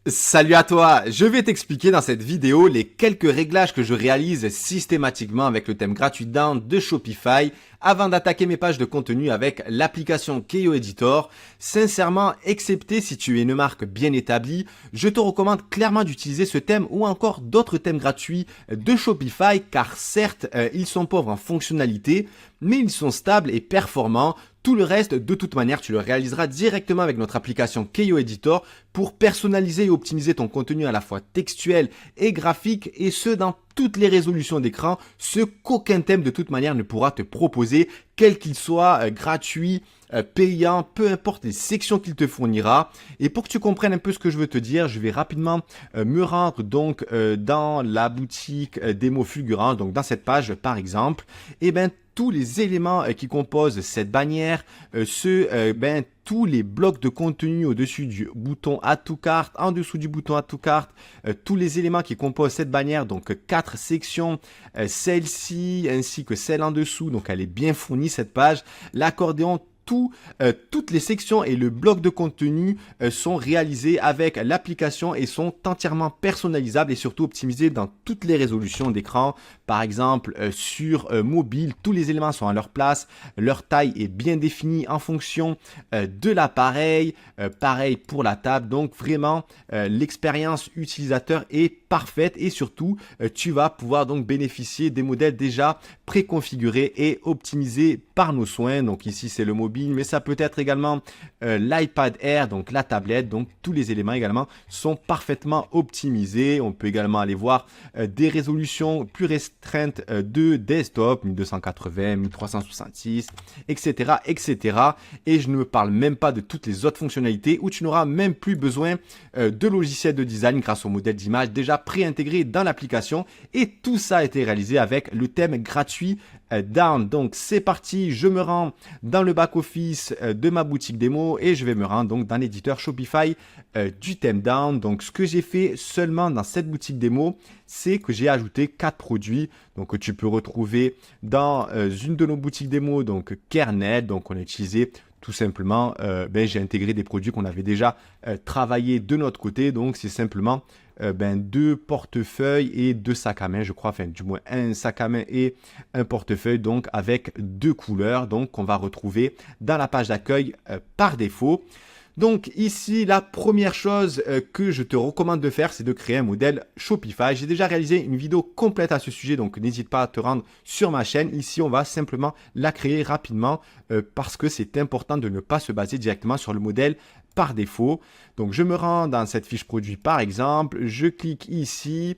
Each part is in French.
Salut à toi, je vais t'expliquer dans cette vidéo les quelques réglages que je réalise systématiquement avec le thème gratuit Down de Shopify avant d'attaquer mes pages de contenu avec l'application Keyo Editor. Sincèrement, excepté si tu es une marque bien établie, je te recommande clairement d'utiliser ce thème ou encore d'autres thèmes gratuits de Shopify car certes, ils sont pauvres en fonctionnalités, mais ils sont stables et performants. Tout le reste, de toute manière, tu le réaliseras directement avec notre application Keyo Editor pour personnaliser et optimiser ton contenu à la fois textuel et graphique et ce dans toutes les résolutions d'écran, ce qu'aucun thème de toute manière ne pourra te proposer, quel qu'il soit, gratuit, payant, peu importe les sections qu'il te fournira. Et pour que tu comprennes un peu ce que je veux te dire, je vais rapidement me rendre donc dans la boutique démo fulgurante, donc dans cette page par exemple, et tous les éléments qui composent cette bannière, tous les blocs de contenu au-dessus du bouton Add to Cart, en dessous du bouton Add to Cart, tous les éléments qui composent cette bannière, donc 4 sections, celle-ci ainsi que celle en dessous, donc elle est bien fournie cette page, l'accordéon, toutes les sections et le bloc de contenu sont réalisés avec l'application et sont entièrement personnalisables et surtout optimisés dans toutes les résolutions d'écran. Par exemple, sur mobile, tous les éléments sont à leur place, leur taille est bien définie en fonction de l'appareil, pareil pour la table. Donc vraiment, l'expérience utilisateur est parfaite et surtout, tu vas pouvoir donc bénéficier des modèles déjà préconfigurés et optimisés par nos soins. Donc ici, c'est le mobile, mais ça peut être également l'iPad Air, donc la tablette. Donc tous les éléments également sont parfaitement optimisés. On peut également aller voir des résolutions plus restreintes de desktop, 1280, 1366, etc., etc. Et je ne me parle même pas de toutes les autres fonctionnalités où tu n'auras même plus besoin de logiciels de design grâce au modèle d'image déjà préintégré dans l'application. Et tout ça a été réalisé avec le thème gratuit Down. Donc c'est parti, je me rends dans le back-office de ma boutique démo et je vais me rendre donc dans l'éditeur Shopify du thème Down. Donc ce que j'ai fait seulement dans cette boutique démo, c'est que j'ai ajouté 4 produits donc que tu peux retrouver dans une de nos boutiques démo, donc Kernel. Donc on a utilisé tout simplement, j'ai intégré des produits qu'on avait déjà travaillé de notre côté. Donc c'est simplement 2 portefeuilles et 2 sacs à main, je crois, enfin du moins un sac à main et un portefeuille, donc avec 2 couleurs, donc qu'on va retrouver dans la page d'accueil par défaut. Donc ici, la première chose que je te recommande de faire, c'est de créer un modèle Shopify. J'ai déjà réalisé une vidéo complète à ce sujet, donc n'hésite pas à te rendre sur ma chaîne. Ici, on va simplement la créer rapidement parce que c'est important de ne pas se baser directement sur le modèle par défaut. Donc je me rends dans cette fiche produit par exemple, je clique ici,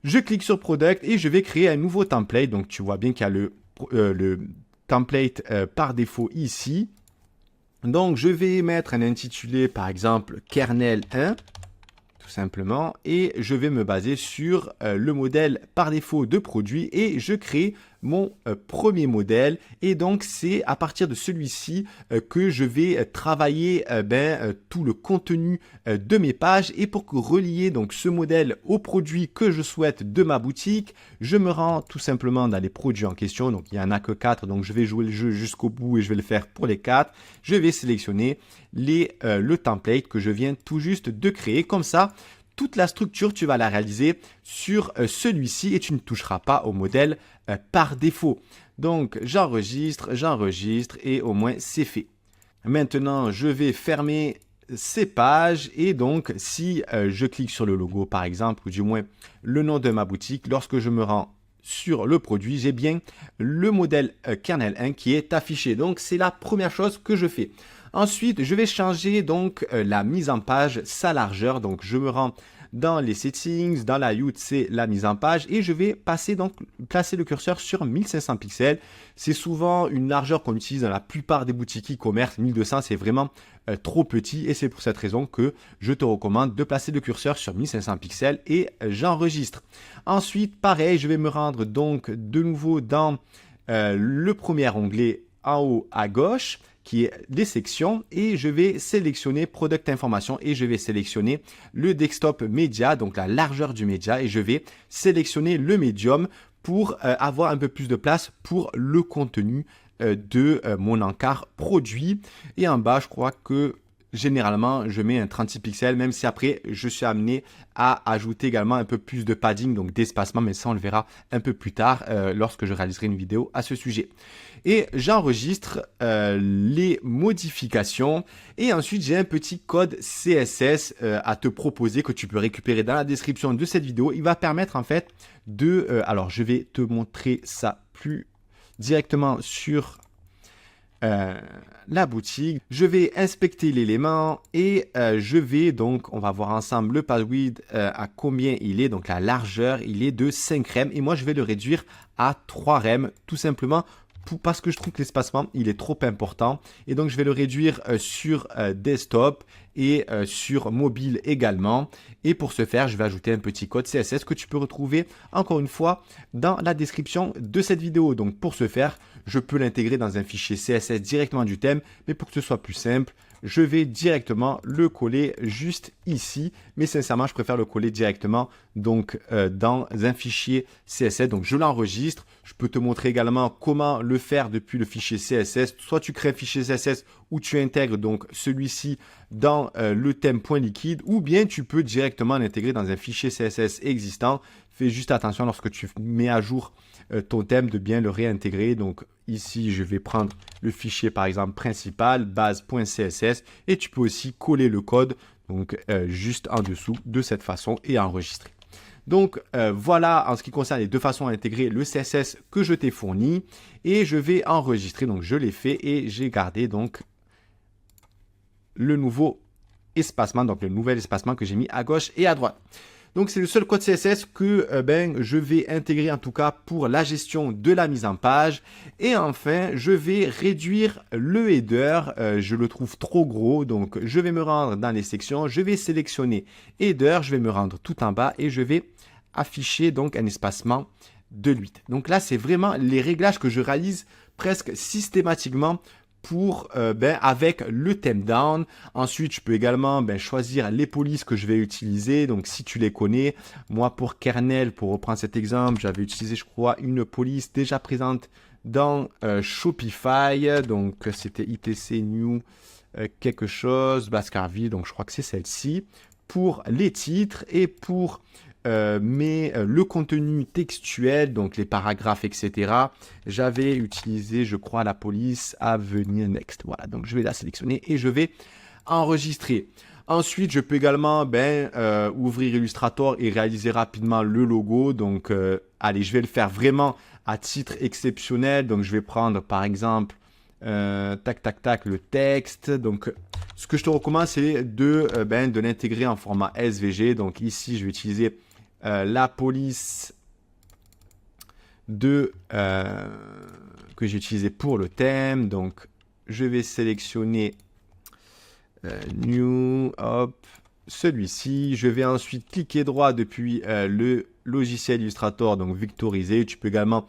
je clique sur Product et je vais créer un nouveau template. Donc tu vois bien qu'il y a le template par défaut ici. Donc, je vais mettre un intitulé, par exemple, Kernel 1, tout simplement, et je vais me baser sur le modèle par défaut de produit et je crée mon premier modèle. Et donc, c'est à partir de celui-ci que je vais travailler tout le contenu de mes pages. Et pour relier donc ce modèle au produit que je souhaite de ma boutique, je me rends tout simplement dans les produits en question. Donc, il n'y en a que 4, donc je vais jouer le jeu jusqu'au bout et je vais le faire pour les 4. Je vais sélectionner le template que je viens tout juste de créer. Comme ça, toute la structure, tu vas la réaliser sur celui-ci et tu ne toucheras pas au modèle par défaut. Donc, j'enregistre et au moins c'est fait. Maintenant, je vais fermer ces pages et donc si je clique sur le logo par exemple ou du moins le nom de ma boutique, lorsque je me rends sur le produit, j'ai bien le modèle Kernel 1 qui est affiché. Donc, c'est la première chose que je fais. Ensuite, je vais changer donc la mise en page, sa largeur. Donc, je me rends dans les settings, dans la layout, c'est la mise en page et je vais placer le curseur sur 1500 pixels. C'est souvent une largeur qu'on utilise dans la plupart des boutiques e-commerce. 1200, c'est vraiment trop petit et c'est pour cette raison que je te recommande de placer le curseur sur 1500 pixels et j'enregistre. Ensuite, pareil, je vais me rendre donc de nouveau dans le premier onglet en haut à gauche qui est des sections et je vais sélectionner Product Information et je vais sélectionner le desktop média, donc la largeur du média et je vais sélectionner le médium pour avoir un peu plus de place pour le contenu de mon encart produit. Et en bas, je crois que généralement, je mets un 36 pixels, même si après, je suis amené à ajouter également un peu plus de padding, donc d'espacement, mais ça, on le verra un peu plus tard lorsque je réaliserai une vidéo à ce sujet. Et j'enregistre les modifications et ensuite, j'ai un petit code CSS à te proposer que tu peux récupérer dans la description de cette vidéo. Il va permettre en fait de... alors, je vais te montrer ça plus directement sur... la boutique, je vais inspecter l'élément et je vais donc, on va voir ensemble le pad width à combien il est, donc la largeur, il est de 5 rem et moi je vais le réduire à 3 rem tout simplement parce que je trouve que l'espacement il est trop important et donc je vais le réduire sur desktop et sur mobile également et pour ce faire je vais ajouter un petit code CSS que tu peux retrouver encore une fois dans la description de cette vidéo. Donc pour ce faire je peux l'intégrer dans un fichier CSS directement du thème, mais pour que ce soit plus simple je vais directement le coller juste ici, mais sincèrement je préfère le coller directement donc dans un fichier CSS. Donc je l'enregistre, je peux te montrer également comment le faire depuis le fichier CSS. Soit tu crées un fichier CSS où tu intègres donc celui-ci dans le thème.liquide ou bien tu peux directement l'intégrer dans un fichier CSS existant. Fais juste attention lorsque tu mets à jour ton thème de bien le réintégrer. Donc ici, je vais prendre le fichier par exemple principal, base.css et tu peux aussi coller le code donc juste en dessous de cette façon et enregistrer. Donc voilà en ce qui concerne les deux façons d'intégrer le CSS que je t'ai fourni et je vais enregistrer. Donc je l'ai fait et j'ai gardé donc le nouveau espacement, donc le nouvel espacement que j'ai mis à gauche et à droite. Donc, c'est le seul code CSS que je vais intégrer en tout cas pour la gestion de la mise en page. Et enfin, je vais réduire le header. Je le trouve trop gros. Donc, je vais me rendre dans les sections. Je vais sélectionner header. Je vais me rendre tout en bas et je vais afficher donc un espacement de 8. Donc là, c'est vraiment les réglages que je réalise presque systématiquement pour avec le thème down. Ensuite, je peux également choisir les polices que je vais utiliser. Donc, si tu les connais, moi pour kernel, pour reprendre cet exemple, j'avais utilisé, je crois, une police déjà présente dans Shopify. Donc, c'était ITC new quelque chose, Baskerville. Donc, je crois que c'est celle-ci. Pour les titres et pour le contenu textuel, donc les paragraphes, etc. J'avais utilisé, je crois, la police à venir next. Voilà, donc je vais la sélectionner et je vais enregistrer. Ensuite, je peux également ouvrir Illustrator et réaliser rapidement le logo. Donc, allez, je vais le faire vraiment à titre exceptionnel. Donc, je vais prendre, par exemple, le texte. Donc, ce que je te recommande, c'est de l'intégrer en format SVG. Donc, ici, je vais utiliser la police que j'ai utilisée pour le thème. Donc, je vais sélectionner New, hop, celui-ci. Je vais ensuite cliquer droit depuis le logiciel Illustrator, donc vectoriser. Tu peux également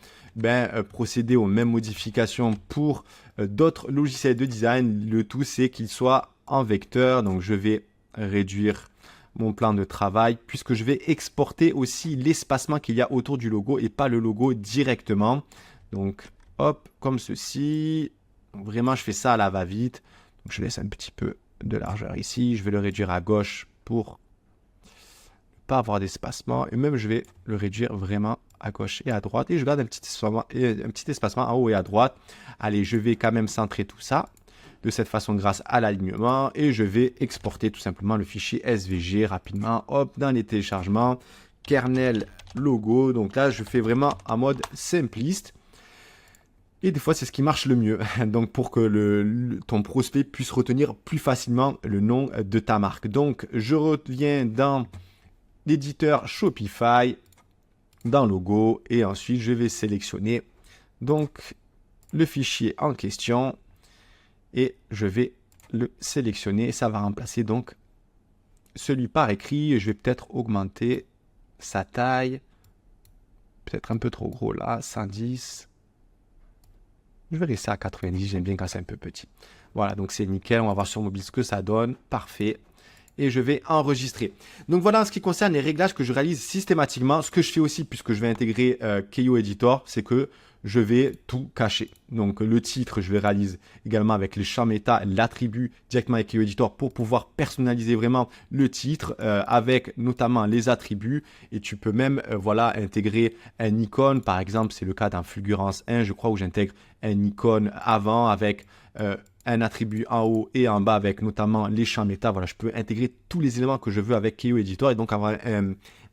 procéder aux mêmes modifications pour d'autres logiciels de design. Le tout, c'est qu'il soit en vecteur. Donc, je vais réduire mon plan de travail puisque je vais exporter aussi l'espacement qu'il y a autour du logo et pas le logo directement. Donc, hop, comme ceci. Donc, vraiment, je fais ça à la va-vite. Donc, je laisse un petit peu de largeur ici. Je vais le réduire à gauche pour ne pas avoir d'espacement. Et même, je vais le réduire vraiment à gauche et à droite. Et je garde un petit espacement en haut et à droite. Allez, je vais quand même centrer tout ça de cette façon grâce à l'alignement et je vais exporter tout simplement le fichier SVG rapidement, hop, dans les téléchargements, kernel logo. Donc là, je fais vraiment en mode simpliste et des fois, c'est ce qui marche le mieux. Donc pour que ton prospect puisse retenir plus facilement le nom de ta marque. Donc, je reviens dans l'éditeur Shopify, dans logo et ensuite, je vais sélectionner donc le fichier en question. Et je vais le sélectionner. Ça va remplacer donc celui par écrit. Je vais peut-être augmenter sa taille. Peut-être un peu trop gros là. 110. Je vais laisser à 90. J'aime bien quand c'est un peu petit. Voilà, donc c'est nickel. On va voir sur mobile ce que ça donne. Parfait. Et je vais enregistrer. Donc voilà en ce qui concerne les réglages que je réalise systématiquement. Ce que je fais aussi, puisque je vais intégrer Keyo Editor, c'est que je vais tout cacher. Donc le titre, je le réalise également avec les champs méta, l'attribut directement avec Keyo Editor pour pouvoir personnaliser vraiment le titre avec notamment les attributs. Et tu peux même voilà, intégrer un icône. Par exemple, c'est le cas d'un Fulgurance 1, je crois, où j'intègre un icône avant avec un attribut en haut et en bas avec notamment les champs méta. Voilà, je peux intégrer tous les éléments que je veux avec Keyo Editor et donc avoir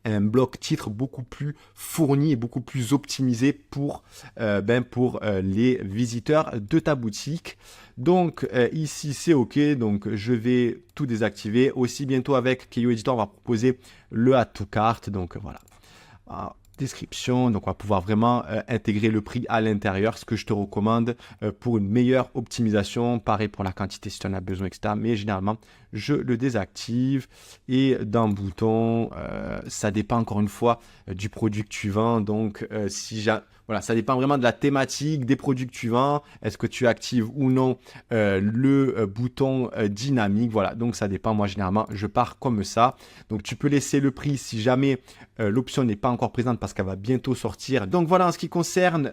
un bloc titre beaucoup plus fourni et beaucoup plus optimisé pour les visiteurs de ta boutique. Donc ici c'est OK, donc je vais tout désactiver. Aussi bientôt avec Keyo Editor on va proposer le Add to Cart, donc voilà. Description, donc on va pouvoir vraiment intégrer le prix à l'intérieur, ce que je te recommande pour une meilleure optimisation, pareil pour la quantité si tu en as besoin, etc. Mais généralement, je le désactive et dans bouton, ça dépend encore une fois du produit que tu vends, donc voilà, ça dépend vraiment de la thématique des produits que tu vends. Est-ce que tu actives ou non le bouton dynamique? Voilà, donc ça dépend. Moi, généralement, je pars comme ça. Donc, tu peux laisser le prix si jamais l'option n'est pas encore présente parce qu'elle va bientôt sortir. Donc, voilà en ce qui concerne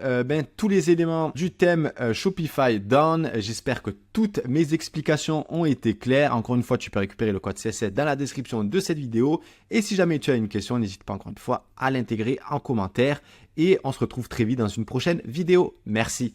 tous les éléments du thème Shopify Down. J'espère que toutes mes explications ont été claires. Encore une fois, tu peux récupérer le code CSS dans la description de cette vidéo. Et si jamais tu as une question, n'hésite pas encore une fois à l'intégrer en commentaire. Et on se retrouve très vite dans une prochaine vidéo. Merci.